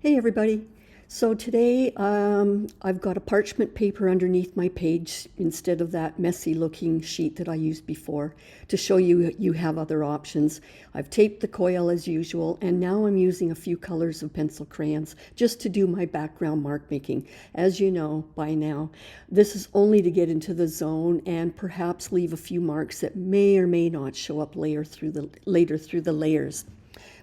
Hey everybody. So today I've got a parchment paper underneath my page instead of that messy looking sheet that I used before to show you have other options. I've taped the coil as usual, and now I'm using a few colors of pencil crayons just to do my background mark making. As you know by now, this is only to get into the zone and perhaps leave a few marks that may or may not show up later through the layers,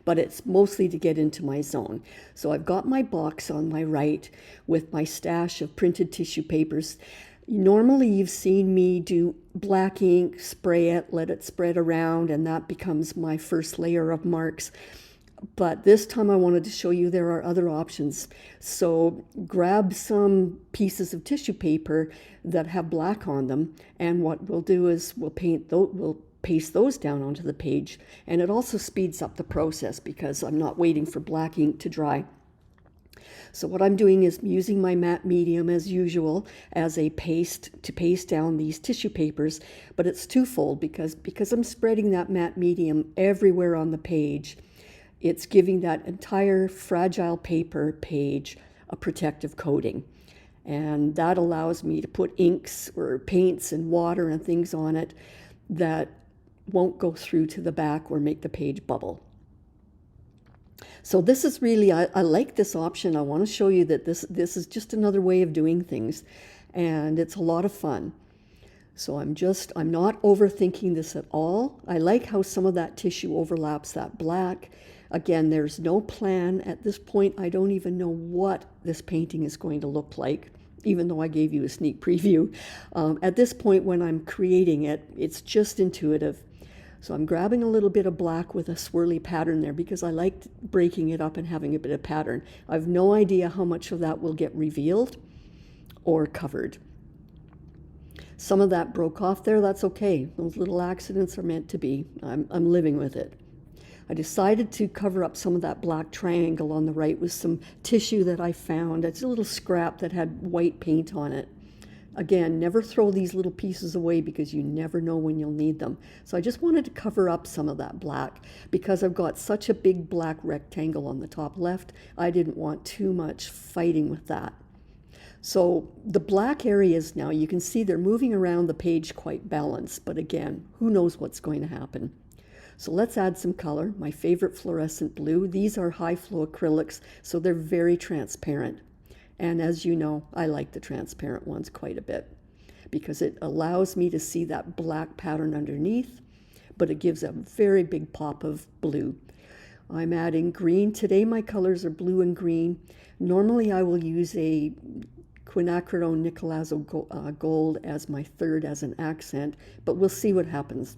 but it's mostly to get into my zone. So I've got my box on my right with my stash of printed tissue papers. Normally you've seen me do black ink, spray it, let it spread around, and that becomes my first layer of marks. But this time I wanted to show you there are other options. So grab some pieces of tissue paper that have black on them, and what we'll do is we'll paste those down onto the page, and it also speeds up the process because I'm not waiting for black ink to dry. So what I'm doing is using my matte medium as usual as a paste to paste down these tissue papers, but it's twofold because I'm spreading that matte medium everywhere on the page. It's giving that entire fragile paper page a protective coating. And that allows me to put inks or paints and water and things on it that won't go through to the back or make the page bubble. So this is really, I like this option. I want to show you that this is just another way of doing things, and it's a lot of fun. So I'm not overthinking this at all. I like how some of that tissue overlaps that black. Again, there's no plan at this point. I don't even know what this painting is going to look like, even though I gave you a sneak preview. At this point when I'm creating it, it's just intuitive. So I'm grabbing a little bit of black with a swirly pattern there because I like breaking it up and having a bit of pattern. I have no idea how much of that will get revealed or covered. Some of that broke off there, that's okay. Those little accidents are meant to be. I'm living with it. I decided to cover up some of that black triangle on the right with some tissue that I found. It's a little scrap that had white paint on it. Again, never throw these little pieces away because you never know when you'll need them. So I just wanted to cover up some of that black because I've got such a big black rectangle on the top left. I didn't want too much fighting with that. So the black areas now, you can see they're moving around the page quite balanced, but again, who knows what's going to happen. So let's add some color. My favorite fluorescent blue. These are high flow acrylics, so they're very transparent. And as you know, I like the transparent ones quite a bit because it allows me to see that black pattern underneath, but it gives a very big pop of blue. I'm adding green. Today my colors are blue and green. Normally I will use a quinacridone Nicolazo gold as my third as an accent, but we'll see what happens.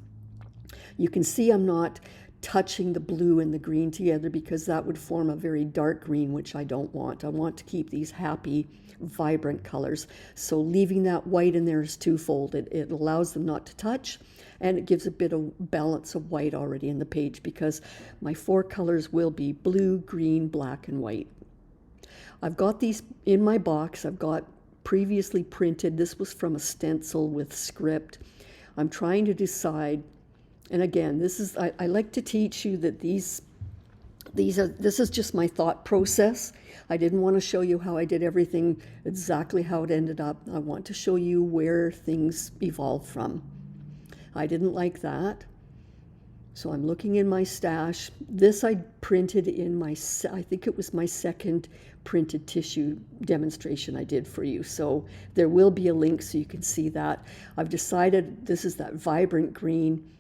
You can see I'm not touching the blue and the green together because that would form a very dark green, which I don't want. I want to keep these happy, vibrant colors. So leaving that white in there is twofold. It allows them not to touch, and it gives a bit of balance of white already in the page because my four colors will be blue, green, black, and white. I've got these in my box. I've got previously printed. This was from a stencil with script. I'm trying to decide. And again, I like to teach you that this is just my thought process. I didn't want to show you how I did everything exactly how it ended up. I want to show you where things evolved from. I didn't like that. So I'm looking in my stash. This I printed in I think it was my second printed tissue demonstration I did for you. So there will be a link so you can see that. I've decided this is that vibrant green.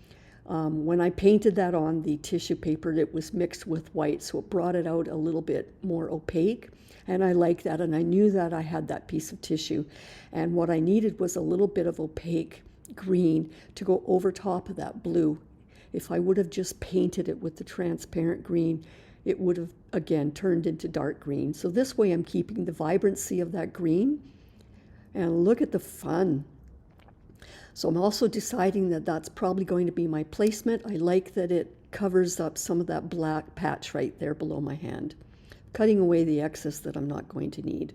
When I painted that on the tissue paper, it was mixed with white, so it brought it out a little bit more opaque, and I like that, and I knew that I had that piece of tissue, and what I needed was a little bit of opaque green to go over top of that blue. If I would have just painted it with the transparent green, it would have, again, turned into dark green. So this way I'm keeping the vibrancy of that green, and look at the fun. So I'm also deciding that that's probably going to be my placement. I like that it covers up some of that black patch right there below my hand, cutting away the excess that I'm not going to need.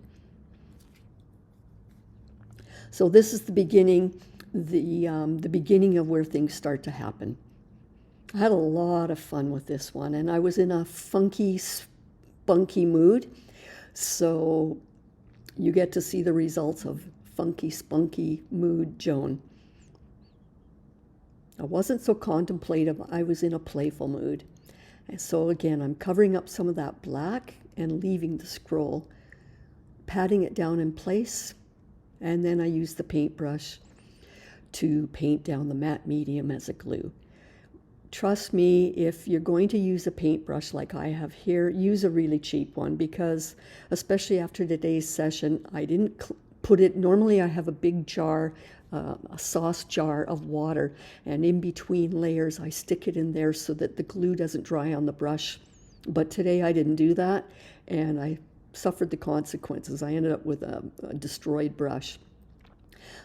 So this is the beginning, the beginning of where things start to happen. I had a lot of fun with this one, and I was in a funky, spunky mood. So you get to see the results of funky, spunky mood Joan. I wasn't so contemplative, I was in a playful mood. And so again, I'm covering up some of that black and leaving the scroll, patting it down in place, and then I use the paintbrush to paint down the matte medium as a glue. Trust me, if you're going to use a paintbrush like I have here, use a really cheap one, because especially after today's session, I didn't put it, normally I have a big jar, a sauce jar of water, and in between layers I stick it in there so that the glue doesn't dry on the brush. But today I didn't do that, and I suffered the consequences. I ended up with a destroyed brush.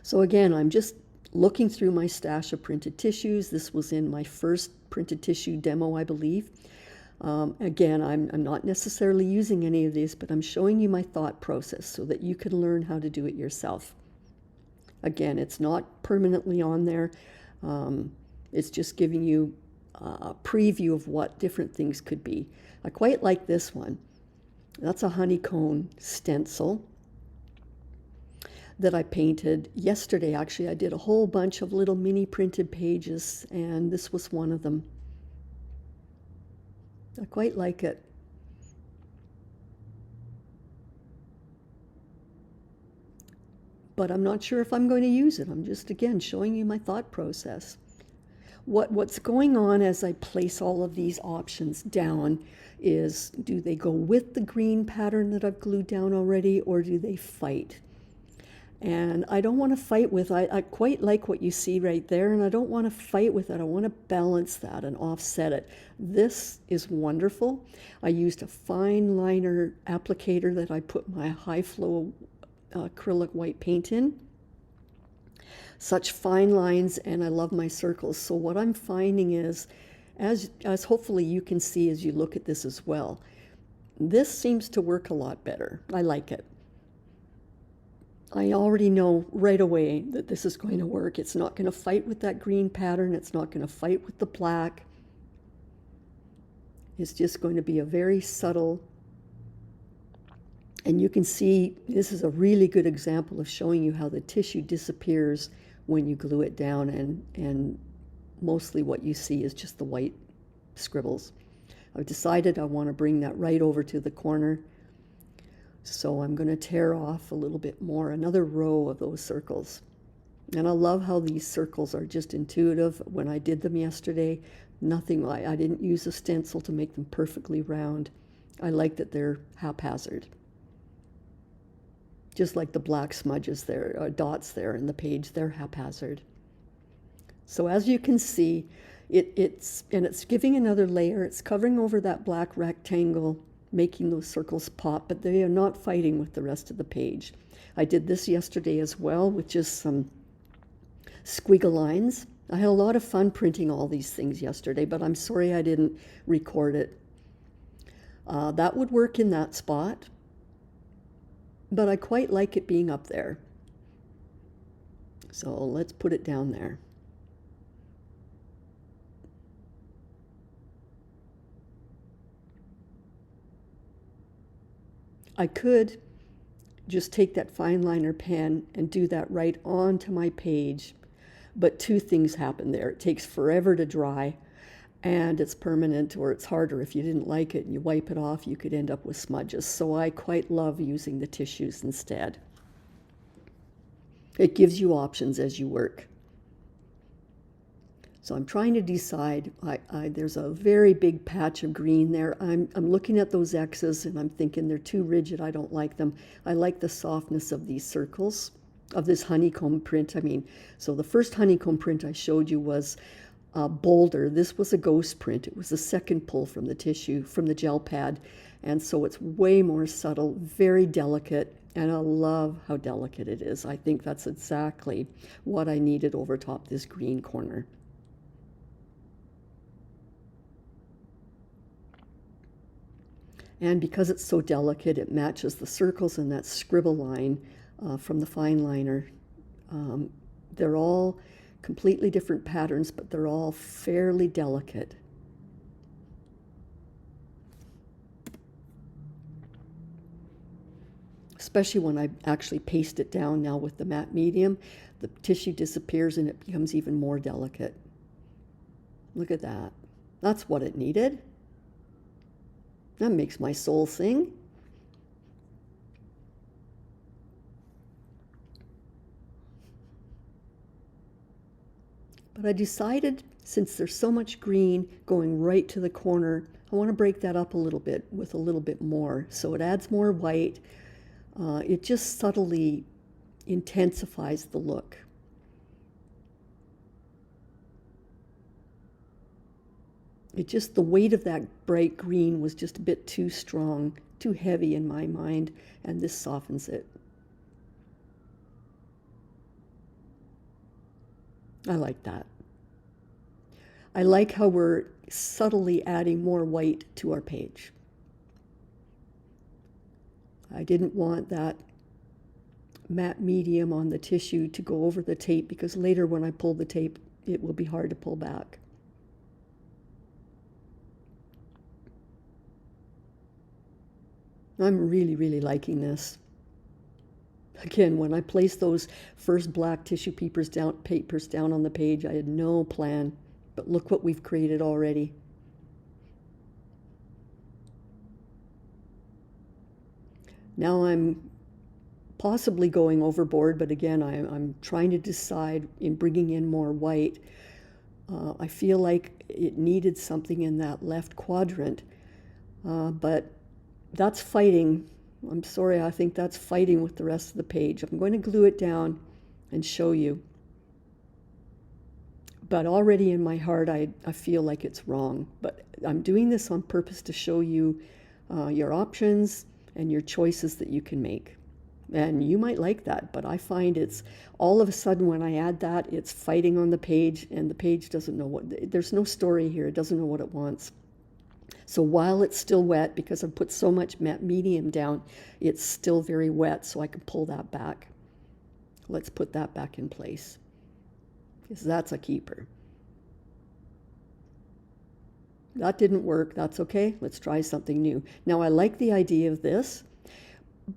So again, I'm just looking through my stash of printed tissues. This was in my first printed tissue demo, I believe. Again, I'm not necessarily using any of these, but I'm showing you my thought process so that you can learn how to do it yourself. Again, it's not permanently on there. It's just giving you a preview of what different things could be. I quite like this one. That's a honeycomb stencil that I painted yesterday. Actually, I did a whole bunch of little mini printed pages, and this was one of them. I quite like it. But I'm not sure if I'm going to use it. I'm just, again, showing you my thought process. What's going on as I place all of these options down is, do they go with the green pattern that I've glued down already, or do they fight? And I don't want to fight with, I quite like what you see right there, and I don't want to fight with it. I want to balance that and offset it. This is wonderful. I used a fine liner applicator that I put my high flow acrylic white paint in. Such fine lines, and I love my circles. So what I'm finding is, as hopefully you can see as you look at this as well, this seems to work a lot better. I like it. I already know right away that this is going to work. It's not going to fight with that green pattern. It's not going to fight with the black. It's just going to be a very subtle. And you can see this is a really good example of showing you how the tissue disappears when you glue it down, and mostly what you see is just the white scribbles. I've decided I want to bring that right over to the corner. So I'm going to tear off a little bit more, another row of those circles. And I love how these circles are just intuitive. When I did them yesterday, I didn't use a stencil to make them perfectly round. I like that they're haphazard. Just like the black smudges there, dots there in the page, they're haphazard. So as you can see, it's giving another layer. It's covering over that black rectangle, making those circles pop, but they are not fighting with the rest of the page. I did this yesterday as well with just some squiggle lines. I had a lot of fun printing all these things yesterday, but I'm sorry I didn't record it. That would work in that spot, but I quite like it being up there. So let's put it down there. I could just take that fine liner pen and do that right onto my page, but two things happen there. It takes forever to dry, and it's permanent, or it's harder. If you didn't like it and you wipe it off, you could end up with smudges. So I quite love using the tissues instead. It gives you options as you work. So I'm trying to decide. There's a very big patch of green there. I'm looking at those X's and I'm thinking they're too rigid. I don't like them. I like the softness of these circles, of this honeycomb print. So the first honeycomb print I showed you was bolder. This was a ghost print. It was the second pull from the tissue, from the gel pad. And so it's way more subtle, very delicate. And I love how delicate it is. I think that's exactly what I needed over top this green corner. And because it's so delicate, it matches the circles and that scribble line from the fine liner. They're all completely different patterns, but they're all fairly delicate. especially when I actually paste it down now with the matte medium. The tissue disappears and it becomes even more delicate. Look at that. That's what it needed. That makes my soul sing. But I decided, since there's so much green going right to the corner, I want to break that up a little bit with a little bit more. So it adds more white. It just subtly intensifies the look. The weight of that bright green was just a bit too strong, too heavy in my mind, and this softens it. I like that. I like how we're subtly adding more white to our page. I didn't want that matte medium on the tissue to go over the tape, because later when I pull the tape, it will be hard to pull back. I'm really, really liking this. Again, when I placed those first black tissue papers down on the page, I had no plan, but look what we've created already. Now I'm possibly going overboard, but again, I'm trying to decide in bringing in more white. I feel like it needed something in that left quadrant, but that's fighting. I'm sorry, I think that's fighting with the rest of the page. I'm going to glue it down and show you. But already in my heart, I feel like it's wrong. But I'm doing this on purpose to show you your options and your choices that you can make. And you might like that, but I find it's all of a sudden when I add that, it's fighting on the page, and the page doesn't know there's no story here. It doesn't know what it wants. So while it's still wet, because I've put so much matte medium down, it's still very wet, so I can pull that back. Let's put that back in place, because that's a keeper. That didn't work. That's okay. Let's try something new. Now, I like the idea of this,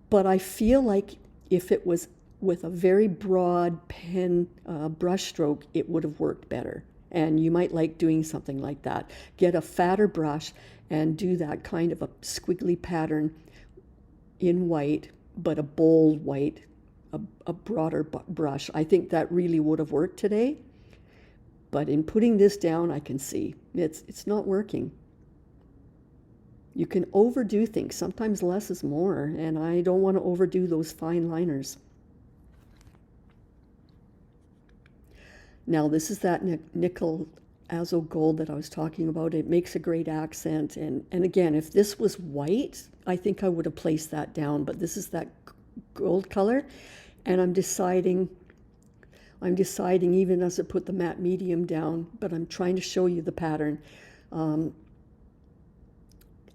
but I feel like if it was with a very broad pen brush stroke, it would have worked better. And you might like doing something like that. Get a fatter brush and do that kind of a squiggly pattern in white, but a bold white, a broader brush. I think that really would have worked today. But in putting this down, I can see it's not working. You can overdo things. Sometimes less is more, and I don't want to overdo those fine liners. Now, this is that nickel azo gold that I was talking about. It makes a great accent. And again, if this was white, I think I would have placed that down. But this is that gold color. And I'm deciding even as I put the matte medium down, but I'm trying to show you the pattern.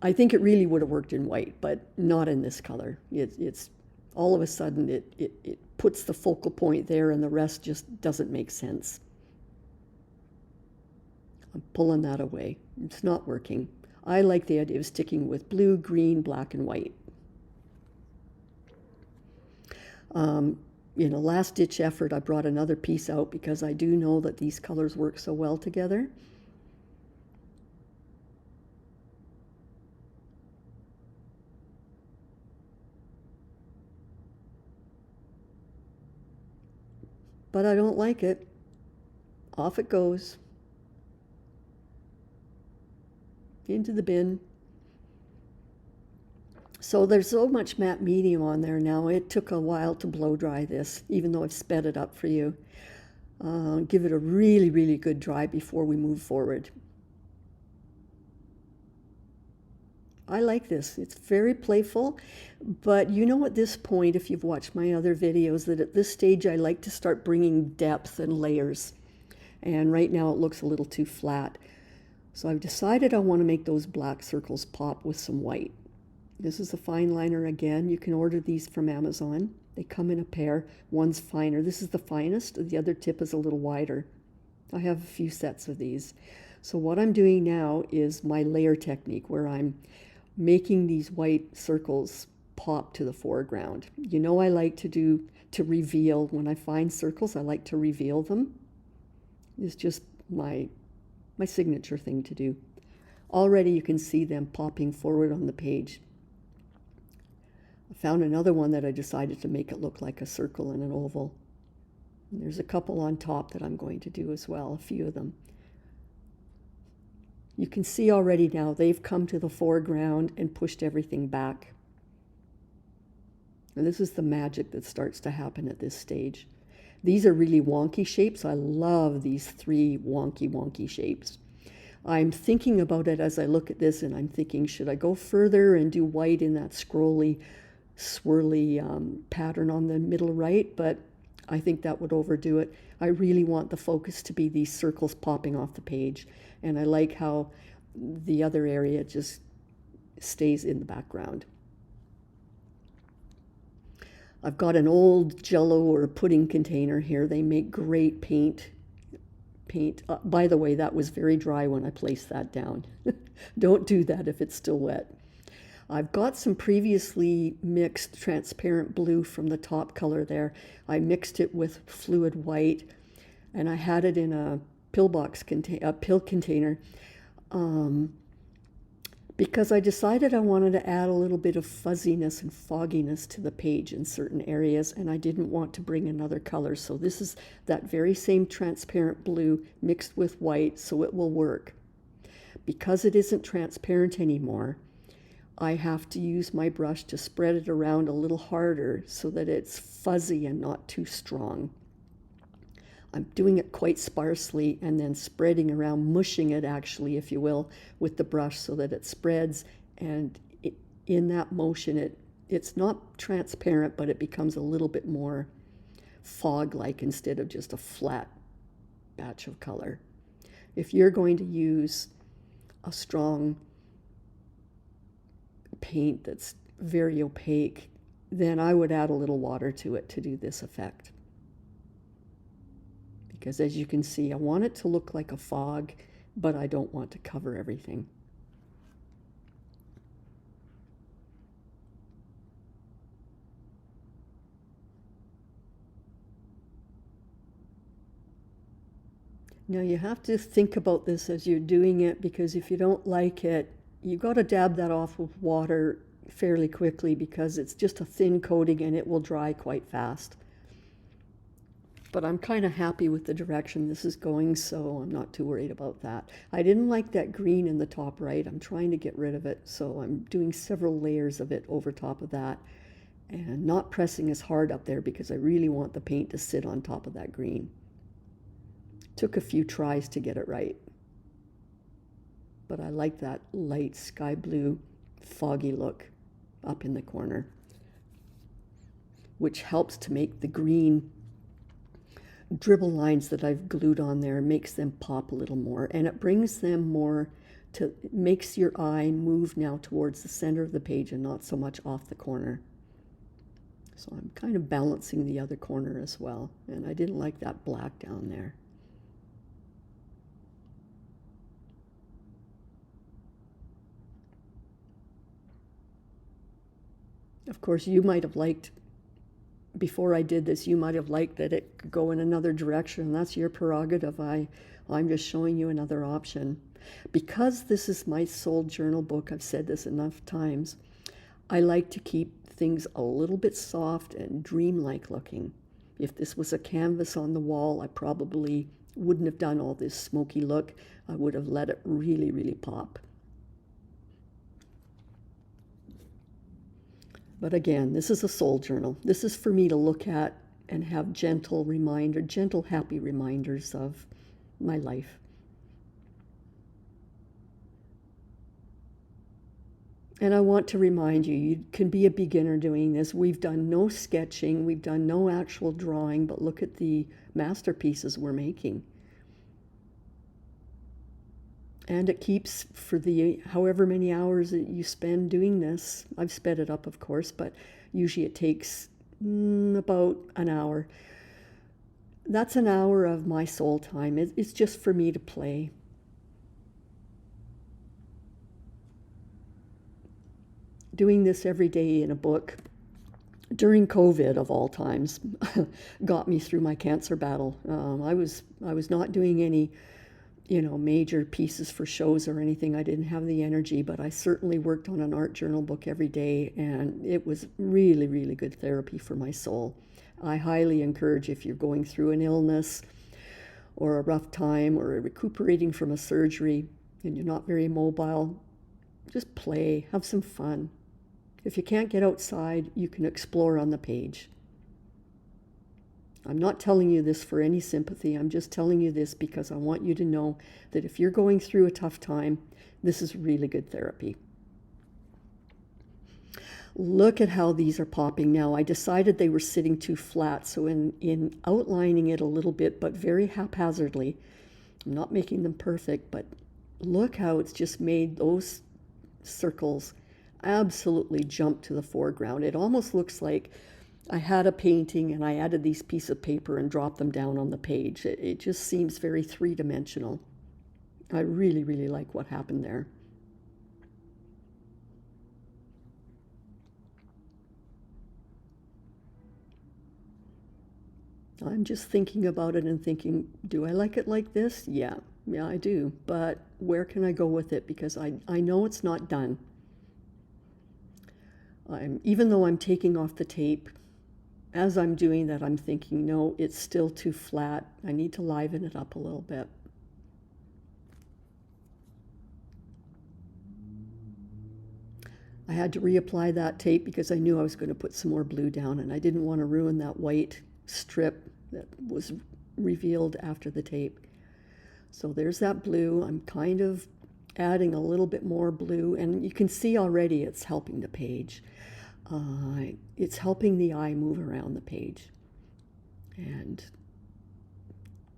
I think it really would have worked in white, but not in this color. It's all of a sudden it puts the focal point there, and the rest just doesn't make sense. I'm pulling that away. It's not working. I like the idea of sticking with blue, green, black, and white. In a last-ditch effort, I brought another piece out because I do know that these colors work so well together. But I don't like it. Off it goes. Into the bin. So there's so much matte medium on there now. It took a while to blow dry this, even though I've sped it up for you. Give it a really, really good dry before we move forward. I like this. It's very playful, but you know at this point, if you've watched my other videos, that at this stage I like to start bringing depth and layers. And right now it looks a little too flat. So I've decided I want to make those black circles pop with some white. This is a fine liner again. You can order these from Amazon. They come in a pair. One's finer. This is the finest. The other tip is a little wider. I have a few sets of these. So what I'm doing now is my layer technique, where I'm making these white circles pop to the foreground. You know, I like to reveal, when I find circles, I like to reveal them. It's just my signature thing to do. Already you can see them popping forward on the page. I found another one that I decided to make it look like a circle and an oval. And there's a couple on top that I'm going to do as well, a few of them. You can see already now they've come to the foreground and pushed everything back. And this is the magic that starts to happen at this stage. These are really wonky shapes. I love these three wonky shapes. I'm thinking about it as I look at this, and I'm thinking, should I go further and do white in that scrolly, swirly pattern on the middle right? But I think that would overdo it. I really want the focus to be these circles popping off the page. And I like how the other area just stays in the background. I've got an old Jello or pudding container here. They make great paint. By the way, that was very dry when I placed that down. Don't do that if it's still wet. I've got some previously mixed transparent blue from the top color there. I mixed it with fluid white, and I had it in a pill container, because I decided I wanted to add a little bit of fuzziness and fogginess to the page in certain areas, and I didn't want to bring another color. So this is that very same transparent blue mixed with white, so it will work. Because it isn't transparent anymore, I have to use my brush to spread it around a little harder so that it's fuzzy and not too strong. I'm doing it quite sparsely and then spreading around, mushing it actually, if you will, with the brush so that it spreads, and in that motion it's not transparent, but it becomes a little bit more fog-like instead of just a flat batch of color. If you're going to use a strong paint that's very opaque, then I would add a little water to it to do this effect. Because as you can see, I want it to look like a fog, but I don't want to cover everything. Now you have to think about this as you're doing it, because if you don't like it, you've got to dab that off with water fairly quickly, because it's just a thin coating and it will dry quite fast. But I'm kind of happy with the direction this is going, so I'm not too worried about that. I didn't like that green in the top right. I'm trying to get rid of it, so I'm doing several layers of it over top of that and not pressing as hard up there because I really want the paint to sit on top of that green. Took a few tries to get it right. But I like that light sky blue, foggy look up in the corner, which helps to make the green dribble lines that I've glued on there, makes them pop a little more, and it brings them more to, makes your eye move now towards the center of the page and not so much off the corner. So I'm kind of balancing the other corner as well, and I didn't like that black down there. Of course, you might have liked, before I did this, you might have liked that it could go in another direction. That's your prerogative. I'm just showing you another option. Because this is my sole journal book, I've said this enough times, I like to keep things a little bit soft and dreamlike looking. If this was a canvas on the wall, I probably wouldn't have done all this smoky look. I would have let it really, really pop. But again, this is a soul journal. This is for me to look at and have gentle, happy reminders of my life. And I want to remind you, you can be a beginner doing this. We've done no sketching, we've done no actual drawing, but look at the masterpieces we're making. And it keeps, for the however many hours that you spend doing this, I've sped it up, of course, but usually it takes about an hour. That's an hour of my soul time. It's just for me to play. doing this every day in a book during COVID, of all times, got me through my cancer battle. I was not doing any, major pieces for shows or anything. I didn't have the energy, but I certainly worked on an art journal book every day, and it was really, really good therapy for my soul. I highly encourage, if you're going through an illness or a rough time or recuperating from a surgery and you're not very mobile, just play, have some fun. If you can't get outside, you can explore on the page. I'm not telling you this for any sympathy. I'm just telling you this because I want you to know that if you're going through a tough time, this is really good therapy. Look at how these are popping now. I decided they were sitting too flat, so in outlining it a little bit, but very haphazardly, I'm not making them perfect, but look how it's just made those circles absolutely jump to the foreground. It almost looks like I had a painting and I added these pieces of paper and dropped them down on the page. It just seems very three-dimensional. I really, really like what happened there. I'm just thinking about it and thinking, do I like it like this? Yeah, I do. But where can I go with it? Because I know it's not done. Even though I'm taking off the tape, as I'm doing that, I'm thinking, no, it's still too flat. I need to liven it up a little bit. I had to reapply that tape because I knew I was going to put some more blue down, and I didn't want to ruin that white strip that was revealed after the tape. So there's that blue. I'm kind of adding a little bit more blue, and you can see already it's helping the page. It's helping the eye move around the page. And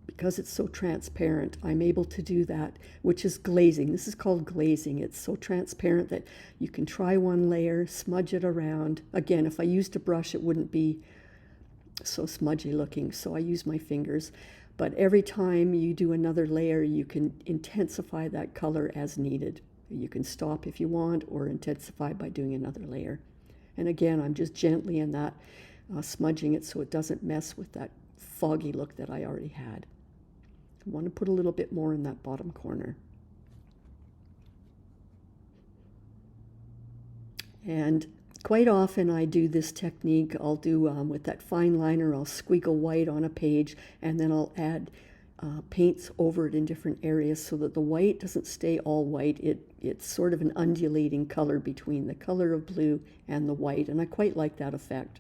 because it's so transparent, I'm able to do that, which is glazing. This is called glazing. It's so transparent that you can try one layer, smudge it around. Again, if I used a brush, it wouldn't be so smudgy looking, so I use my fingers. But every time you do another layer, you can intensify that color as needed. You can stop if you want or intensify by doing another layer. And again, I'm just gently in that, smudging it so it doesn't mess with that foggy look that I already had. I want to put a little bit more in that bottom corner. And quite often I do this technique. I'll do, with that fine liner, I'll squiggle white on a page, and then I'll add paints over it in different areas so that the white doesn't stay all white. It's sort of an undulating color between the color of blue and the white, and I quite like that effect.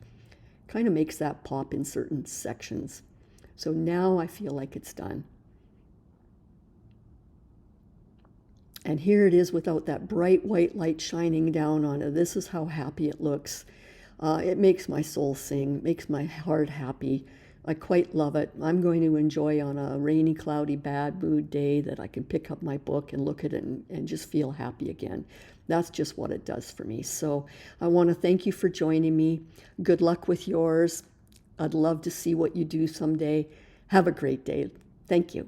Kind of makes that pop in certain sections. So now I feel like it's done. And here it is without that bright white light shining down on it. This is how happy it looks. It makes my soul sing, makes my heart happy. I quite love it. I'm going to enjoy on a rainy, cloudy, bad mood day that I can pick up my book and look at it and just feel happy again. That's just what it does for me. So I want to thank you for joining me. Good luck with yours. I'd love to see what you do someday. Have a great day. Thank you.